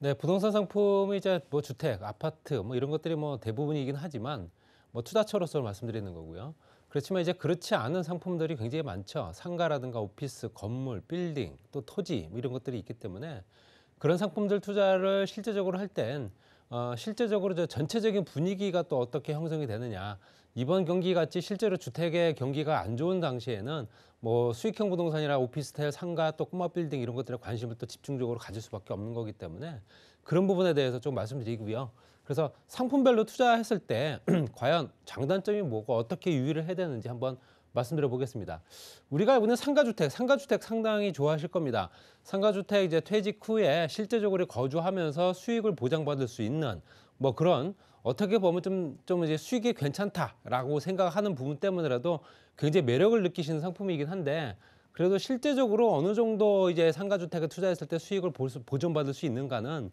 네, 부동산 상품이 이제 뭐 주택, 아파트 뭐 이런 것들이 뭐 대부분이긴 하지만 뭐 투자처로서 말씀드리는 거고요. 그렇지만 이제 그렇지 않은 상품들이 굉장히 많죠. 상가라든가 오피스, 건물, 빌딩, 또 토지 뭐 이런 것들이 있기 때문에 그런 상품들 투자를 실제적으로 할 땐 실제적으로 저 전체적인 분위기가 또 어떻게 형성이 되느냐. 이번 경기 같이 실제로 주택의 경기가 안 좋은 당시에는 뭐 수익형 부동산이나 오피스텔, 상가, 또 꼬마 빌딩 이런 것들에 관심을 또 집중적으로 가질 수밖에 없는 거기 때문에 그런 부분에 대해서 좀 말씀드리고요. 그래서 상품별로 투자했을 때 과연 장단점이 뭐고 어떻게 유의를 해야 되는지 한번 말씀드려 보겠습니다. 우리가 알고 있는 상가주택, 상가주택 상당히 좋아하실 겁니다. 상가주택 이제 퇴직 후에 실제적으로 거주하면서 수익을 보장받을 수 있는 뭐 그런 어떻게 보면 좀 이제 수익이 괜찮다라고 생각하는 부분 때문에라도 굉장히 매력을 느끼시는 상품이긴 한데 그래도 실제적으로 어느 정도 이제 상가주택에 투자했을 때 수익을 보존받을 수 있는가는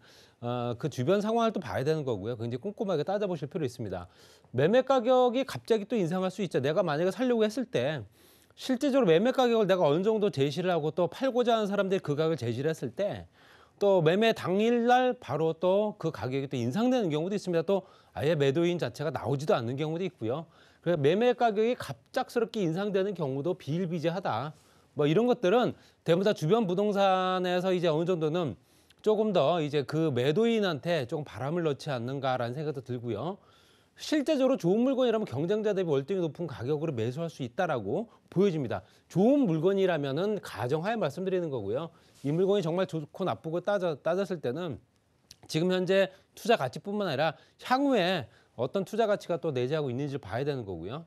그 주변 상황을 또 봐야 되는 거고요. 굉장히 꼼꼼하게 따져보실 필요 있습니다. 매매 가격이 갑자기 또 인상할 수 있죠. 내가 만약에 살려고 했을 때 실제적으로 매매 가격을 내가 어느 정도 제시를 하고 또 팔고자 하는 사람들이 그 가격을 제시를 했을 때 또 매매 당일날 바로 또 그 가격이 또 인상되는 경우도 있습니다. 또 아예 매도인 자체가 나오지도 않는 경우도 있고요. 그래서 매매 가격이 갑작스럽게 인상되는 경우도 비일비재하다. 뭐 이런 것들은 대부분 다 주변 부동산에서 이제 어느 정도는 조금 더 이제 그 매도인한테 조금 바람을 넣지 않는가라는 생각도 들고요. 실제적으로 좋은 물건이라면 경쟁자 대비 월등히 높은 가격으로 매수할 수 있다라고 보여집니다. 좋은 물건이라면은 가정하에 말씀드리는 거고요. 이 물건이 정말 좋고 나쁘고 따졌을 때는 지금 현재 투자 가치뿐만 아니라 향후에 어떤 투자 가치가 또 내재하고 있는지를 봐야 되는 거고요.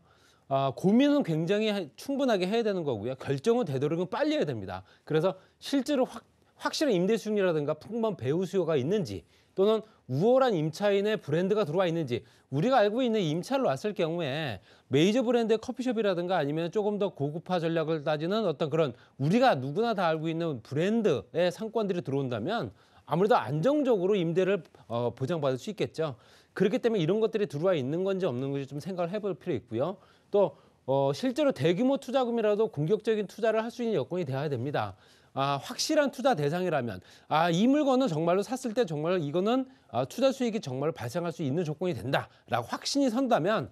고민은 굉장히 충분하게 해야 되는 거고요. 결정은 되도록이면 빨리 해야 됩니다. 그래서 실제로 확실한 임대 수익이라든가 풍부한 배후 수요가 있는지 또는 우월한 임차인의 브랜드가 들어와 있는지 우리가 알고 있는 임차를 왔을 경우에 메이저 브랜드의 커피숍이라든가 아니면 조금 더 고급화 전략을 따지는 어떤 그런 우리가 누구나 다 알고 있는 브랜드의 상권들이 들어온다면 아무래도 안정적으로 임대를 보장받을 수 있겠죠. 그렇기 때문에 이런 것들이 들어와 있는 건지 없는 건지 좀 생각을 해볼 필요 있고요. 또 실제로 대규모 투자금이라도 공격적인 투자를 할 수 있는 여건이 돼야 됩니다. 확실한 투자 대상이라면 이 물건은 정말로 샀을 때 정말 이거는 투자 수익이 정말 발생할 수 있는 조건이 된다라고 확신이 선다면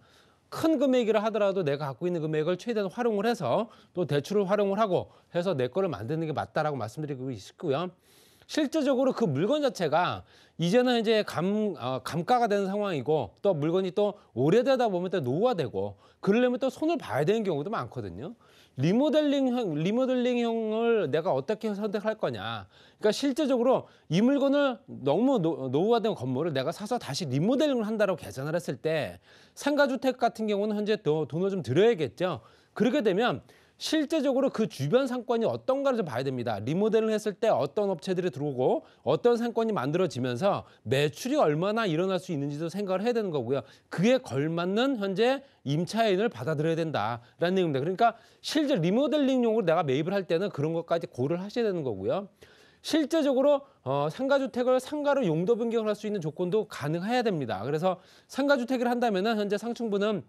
큰 금액이라 하더라도 내가 갖고 있는 금액을 최대한 활용을 해서 또 대출을 활용을 하고 해서 내 거를 만드는 게 맞다라고 말씀드리고 있고요. 실제적으로 그 물건 자체가 이제는 이제 감가가 되는 상황이고 또 물건이 또 오래되다 보면 또 노후화되고 그러려면 또 손을 봐야 되는 경우도 많거든요. 리모델링형을 내가 어떻게 선택할 거냐. 그러니까 실제적으로 이 물건을 너무 노후화된 건물을 내가 사서 다시 리모델링을 한다고 계산을 했을 때 상가주택 같은 경우는 현재 더 돈을 좀 들여야겠죠. 그렇게 되면 실제적으로 그 주변 상권이 어떤가를 좀 봐야 됩니다. 리모델링 했을 때 어떤 업체들이 들어오고 어떤 상권이 만들어지면서 매출이 얼마나 일어날 수 있는지도 생각을 해야 되는 거고요. 그에 걸맞는 현재 임차인을 받아들여야 된다라는 내용입니다. 그러니까 실제 리모델링용으로 내가 매입을 할 때는 그런 것까지 고려를 하셔야 되는 거고요. 실제적으로 상가주택을 상가로 용도 변경을 할 수 있는 조건도 가능해야 됩니다. 그래서 상가주택을 한다면은 현재 상층부는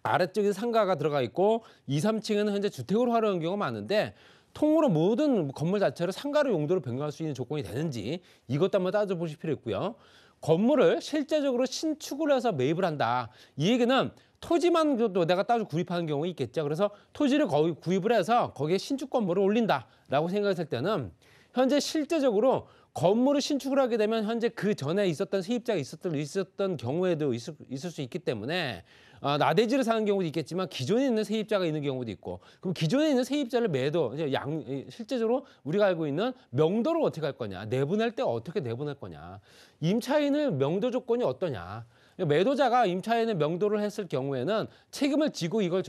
아래쪽에 상가가 들어가 있고 2, 3층에는 현재 주택으로 활용하는 경우가 많은데 통으로 모든 건물 자체를 상가로 용도로 변경할 수 있는 조건이 되는지 이것도 한번 따져보실 필요 있고요. 건물을 실제적으로 신축을 해서 매입을 한다. 이 얘기는 토지만 내가 따로 구입하는 경우가 있겠죠. 그래서 토지를 거의 구입을 해서 거기에 신축 건물을 올린다라고 생각했을 때는 현재 실제적으로 건물을 신축을 하게 되면 현재 그 전에 있었던 세입자가 있었던 경우에도 있을 수 있기 때문에 나대지를 사는 경우도 있겠지만 기존에 있는 세입자가 있는 경우도 있고 그럼 기존에 있는 세입자를 실제적으로 우리가 알고 있는 명도를 어떻게 할 거냐 내보낼 때 어떻게 내보낼 거냐 임차인의 명도 조건이 어떠냐 매도자가 임차인의 명도를 했을 경우에는 책임을 지고 이걸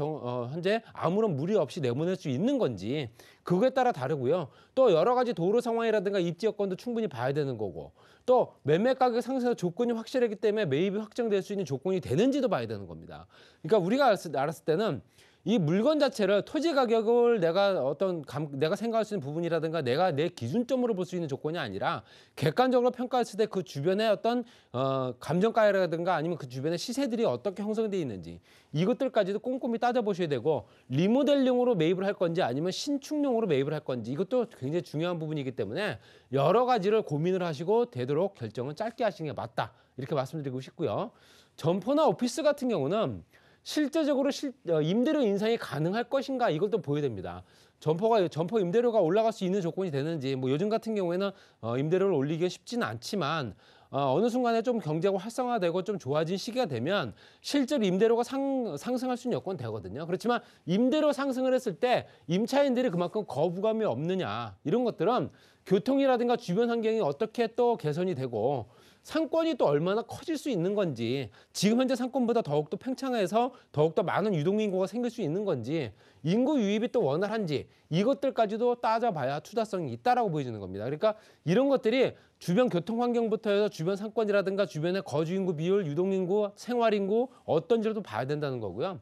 현재 아무런 무리 없이 내보낼 수 있는 건지 그거에 따라 다르고요. 또 여러 가지 도로 상황이라든가 입지 여건도 충분히 봐야 되는 거고 또 매매 가격 상승 조건이 확실하기 때문에 매입이 확정될 수 있는 조건이 되는지도 봐야 되는 겁니다. 그러니까 우리가 알았을 때는 이 물건 자체를 토지 가격을 내가 생각할 수 있는 부분이라든가 내가 내 기준점으로 볼 수 있는 조건이 아니라 객관적으로 평가했을 때 그 주변에 어떤 감정가라든가 아니면 그 주변의 시세들이 어떻게 형성되어 있는지 이것들까지도 꼼꼼히 따져보셔야 되고 리모델링으로 매입을 할 건지 아니면 신축용으로 매입을 할 건지 이것도 굉장히 중요한 부분이기 때문에 여러 가지를 고민을 하시고 되도록 결정은 짧게 하시는 게 맞다. 이렇게 말씀드리고 싶고요. 점포나 오피스 같은 경우는 실제적으로 임대료 인상이 가능할 것인가 이걸 또 보여야 됩니다. 점포 임대료가 올라갈 수 있는 조건이 되는지 뭐 요즘 같은 경우에는 임대료를 올리기가 쉽지는 않지만 어느 순간에 좀 경제가 활성화되고 좀 좋아진 시기가 되면 실제로 임대료가 상승할 수 있는 여건이 되거든요. 그렇지만 임대료 상승을 했을 때 임차인들이 그만큼 거부감이 없느냐 이런 것들은 교통이라든가 주변 환경이 어떻게 또 개선이 되고 상권이 또 얼마나 커질 수 있는 건지 지금 현재 상권보다 더욱더 팽창해서 더욱더 많은 유동인구가 생길 수 있는 건지 인구 유입이 또 원활한지 이것들까지도 따져봐야 투자성이 있다라고 보여지는 겁니다. 그러니까 이런 것들이 주변 교통 환경부터 해서 주변 상권이라든가 주변의 거주인구 비율, 유동인구, 생활인구 어떤지를 봐야 된다는 거고요.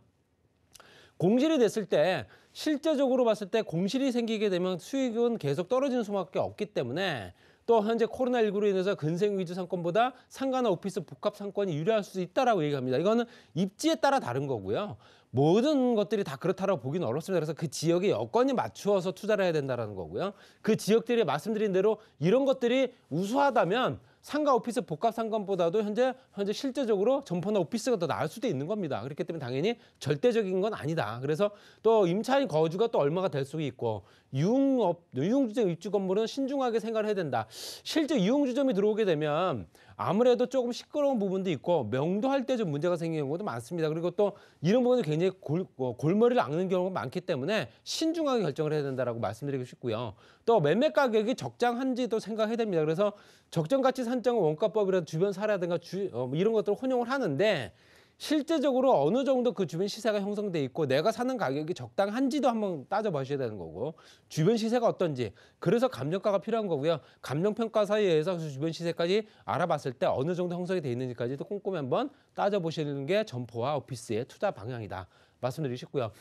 공실이 됐을 때 실제적으로 봤을 때 공실이 생기게 되면 수익은 계속 떨어지는 수밖에 없기 때문에 또 현재 코로나19로 인해서 근생 위주 상권보다 상가나 오피스 복합 상권이 유리할 수 있다라고 얘기합니다. 이거는 입지에 따라 다른 거고요. 모든 것들이 다 그렇다라고 보기는 어렵습니다. 그래서 그 지역의 여건에 맞추어서 투자를 해야 된다는 거고요. 그 지역들이 말씀드린 대로 이런 것들이 우수하다면 상가 오피스 복합 상권보다도 현재 실제적으로 점포나 오피스가 더 나을 수도 있는 겁니다. 그렇기 때문에 당연히 절대적인 건 아니다. 그래서 또 임차인 거주가 또 얼마가 될 수 있고 유흥주점 입주 건물은 신중하게 생각을 해야 된다. 실제 유흥주점이 들어오게 되면 아무래도 조금 시끄러운 부분도 있고 명도할 때 좀 문제가 생기는 경우도 많습니다. 그리고 또 이런 부분은 굉장히 골머리를 앓는 경우가 많기 때문에 신중하게 결정을 해야 된다라고 말씀드리고 싶고요. 또 매매 가격이 적정한지도 생각해야 됩니다. 그래서 적정가치 산정은 원가법이라든 주변 사라든가 이런 것들을 혼용을 하는데 실제적으로 어느 정도 그 주변 시세가 형성돼 있고 내가 사는 가격이 적당한지도 한번 따져보셔야 되는 거고 주변 시세가 어떤지 그래서 감정가가 필요한 거고요. 감정평가사에 의해서 주변 시세까지 알아봤을 때 어느 정도 형성이 돼 있는지까지도 꼼꼼히 한번 따져보시는 게 점포와 오피스의 투자 방향이다 말씀드리고 싶고요.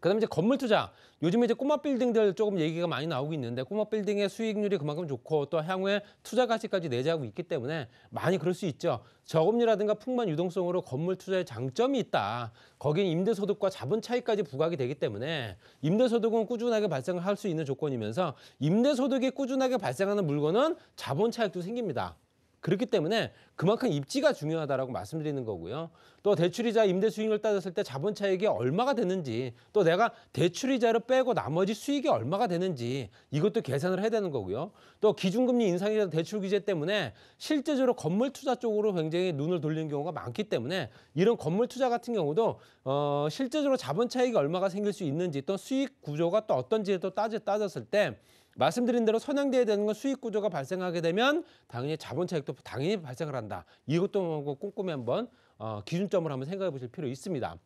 그다음에 이제 건물 투자. 요즘에 이제 꼬마 빌딩들 조금 얘기가 많이 나오고 있는데 꼬마 빌딩의 수익률이 그만큼 좋고 또 향후에 투자 가치까지 내재하고 있기 때문에 많이 그럴 수 있죠. 저금리라든가 풍만 유동성으로 건물 투자에 장점이 있다. 거긴 임대소득과 자본 차익까지 부각이 되기 때문에 임대소득은 꾸준하게 발생할 수 있는 조건이면서 임대소득이 꾸준하게 발생하는 물건은 자본 차익도 생깁니다. 그렇기 때문에 그만큼 입지가 중요하다라고 말씀드리는 거고요. 또 대출이자 임대 수익을 따졌을 때 자본 차익이 얼마가 되는지 또 내가 대출이자를 빼고 나머지 수익이 얼마가 되는지 이것도 계산을 해야 되는 거고요. 또 기준금리 인상이나 대출 규제 때문에 실제적으로 건물 투자 쪽으로 굉장히 눈을 돌리는 경우가 많기 때문에 이런 건물 투자 같은 경우도 실제적으로 자본 차익이 얼마가 생길 수 있는지 또 수익 구조가 또 어떤지에 또 따졌을 때 말씀드린 대로 선양돼야 되는 건 수익 구조가 발생하게 되면 당연히 자본 차익도 당연히 발생을 한다. 이것도 꼼꼼히 한번 기준점을 한번 생각해 보실 필요 있습니다.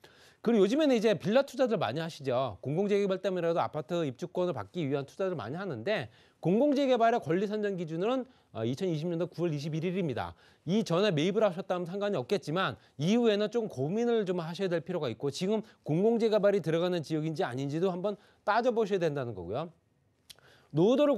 그리고 요즘에는 이제 빌라 투자들 많이 하시죠. 공공재개발 때문에라도 아파트 입주권을 받기 위한 투자를 많이 하는데 공공재개발의 권리 선정 기준은 2020년도 9월 21일입니다. 이전에 매입을 하셨다면 상관이 없겠지만 이후에는 좀 고민을 좀 하셔야 될 필요가 있고 지금 공공재개발이 들어가는 지역인지 아닌지도 한번 따져보셔야 된다는 거고요. 노후도를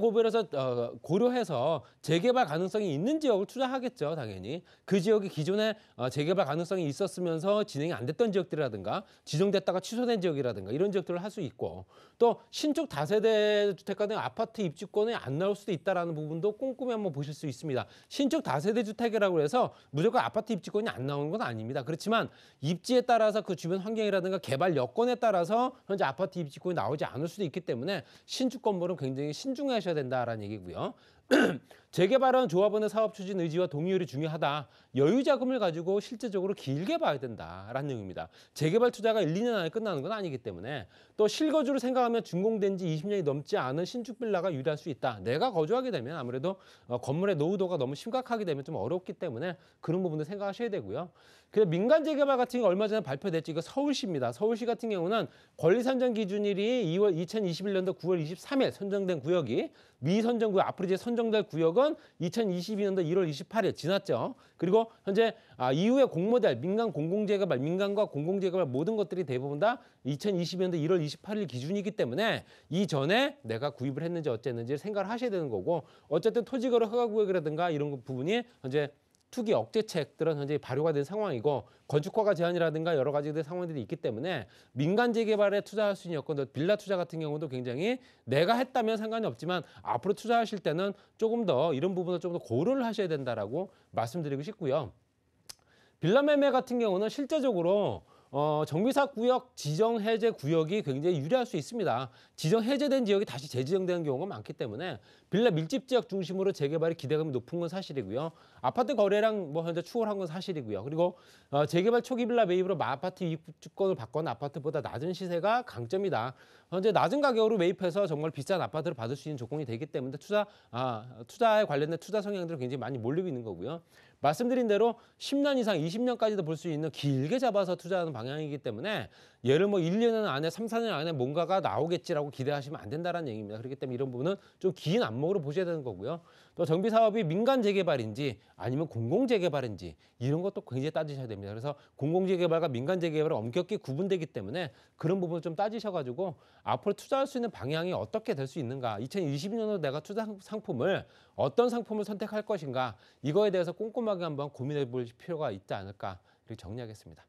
고려해서 재개발 가능성이 있는 지역을 투자하겠죠. 당연히. 그 지역이 기존에 재개발 가능성이 있었으면서 진행이 안 됐던 지역들이라든가 지정됐다가 취소된 지역이라든가 이런 지역들을 할 수 있고 또 신축 다세대 주택가 등 아파트 입주권이 안 나올 수도 있다는 부분도 꼼꼼히 한번 보실 수 있습니다. 신축 다세대 주택이라고 해서 무조건 아파트 입주권이 안 나오는 건 아닙니다. 그렇지만 입지에 따라서 그 주변 환경이라든가 개발 여건에 따라서 현재 아파트 입주권이 나오지 않을 수도 있기 때문에 신축 건물은 굉장히 신중하셔야 된다라는 얘기고요. 재개발은 조합원의 사업 추진 의지와 동의율이 중요하다. 여유 자금을 가지고 실제적으로 길게 봐야 된다라는 내용입니다. 재개발 투자가 1, 2년 안에 끝나는 건 아니기 때문에 또 실거주를 생각하면 준공된 지 20년이 넘지 않은 신축 빌라가 유리할 수 있다. 내가 거주하게 되면 아무래도 건물의 노후도가 너무 심각하게 되면 좀 어렵기 때문에 그런 부분도 생각하셔야 되고요. 그 민간 재개발 같은 게 얼마 전에 발표됐죠. 이거 서울시입니다. 서울시 같은 경우는 권리 선정 기준일이 2021년도 9월 23일 선정된 구역이 미선정 구역, 앞으로 이제 선정될 구역은 2022년도 1월 28일 지났죠. 그리고 현재 이후에 공모될 민간 공공재개발, 민간과 공공재개발 모든 것들이 대부분 다 2022년도 1월 28일 기준이기 때문에 이전에 내가 구입을 했는지 어쨌는지 생각을 하셔야 되는 거고, 어쨌든 토지거래 허가구역이라든가 이런 부분이 현재 투기 억제책들은 현재 발효가 된 상황이고, 건축허가 제한이라든가 여러 가지들 상황들이 있기 때문에 민간 재개발에 투자할 수 있는 여건들, 빌라 투자 같은 경우도 굉장히 내가 했다면 상관이 없지만 앞으로 투자하실 때는 조금 더 이런 부분을 좀 더 고려를 하셔야 된다라고 말씀드리고 싶고요. 빌라 매매 같은 경우는 실제적으로 정비사 구역 지정 해제 구역이 굉장히 유리할 수 있습니다. 지정 해제된 지역이 다시 재지정되는 경우가 많기 때문에 빌라 밀집 지역 중심으로 재개발의 기대감이 높은 건 사실이고요. 아파트 거래량 뭐 현재 추월한 건 사실이고요. 그리고 재개발 초기 빌라 매입으로 아파트 이익주권을 받거나 아파트보다 낮은 시세가 강점이다. 현재 낮은 가격으로 매입해서 정말 비싼 아파트를 받을 수 있는 조건이 되기 때문에 투자에 관련된 투자 성향들이 굉장히 많이 몰리고 있는 거고요. 말씀드린 대로 10년 이상, 20년까지도 볼 수 있는 길게 잡아서 투자하는 방향이기 때문에 예를 뭐 1년 안에, 3, 4년 안에 뭔가가 나오겠지라고 기대하시면 안 된다는 얘기입니다. 그렇기 때문에 이런 부분은 좀 긴 안목으로 보셔야 되는 거고요. 또 정비 사업이 민간 재개발인지 아니면 공공 재개발인지 이런 것도 굉장히 따지셔야 됩니다. 그래서 공공 재개발과 민간 재개발은 엄격히 구분되기 때문에 그런 부분을 좀 따지셔가지고 앞으로 투자할 수 있는 방향이 어떻게 될 수 있는가, 2022년도 내가 투자 상품을 어떤 상품을 선택할 것인가, 이거에 대해서 꼼꼼하게 한번 고민해 볼 필요가 있지 않을까, 이렇게 정리하겠습니다.